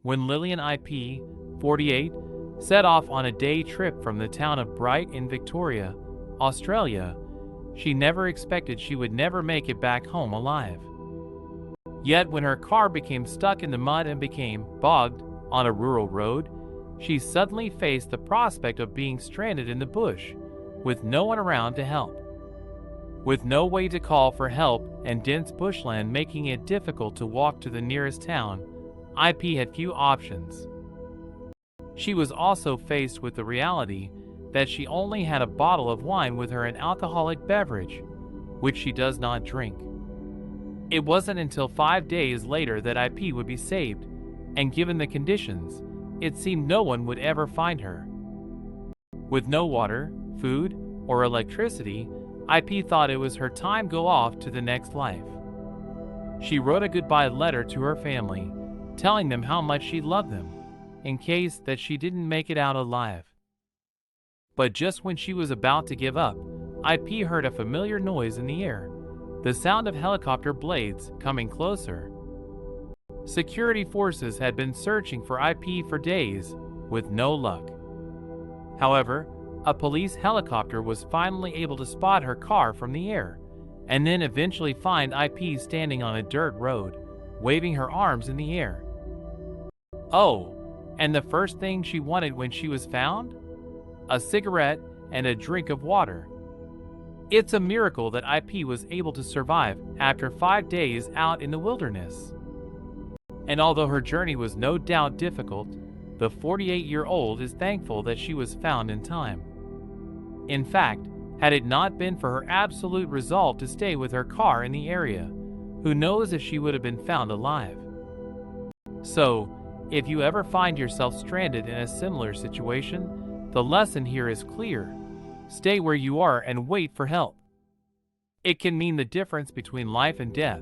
when Lillian IP, 48, set off on a day trip from the town of Bright in Victoria, Australia. She never expected she would never make it back home alive. Yet when her car became stuck in the mud and became bogged on a rural road, she suddenly faced the prospect of being stranded in the bush, with no one around to help. With no way to call for help and dense bushland making it difficult to walk to the nearest town, IP had few options. She was also faced with the reality that she only had a bottle of wine with her, an alcoholic beverage, which she does not drink. It wasn't until 5 days later that IP would be saved, and given the conditions, it seemed no one would ever find her. With no water, food, or electricity, IP thought it was her time to go off to the next life. She wrote a goodbye letter to her family, telling them how much she loved them, in case that she didn't make it out alive. But just when she was about to give up, IP heard a familiar noise in the air, the sound of helicopter blades coming closer. Security forces had been searching for IP for days, with no luck. However, a police helicopter was finally able to spot her car from the air, and then eventually find IP standing on a dirt road, waving her arms in the air. Oh, and the first thing she wanted when she was found? A cigarette and a drink of water. It's a miracle that IP was able to survive after 5 days out in the wilderness. And although her journey was no doubt difficult, the 48-year-old is thankful that she was found in time. In fact, had it not been for her absolute resolve to stay with her car in the area, who knows if she would have been found alive. So, if you ever find yourself stranded in a similar situation, the lesson here is clear. Stay where you are and wait for help. It can mean the difference between life and death.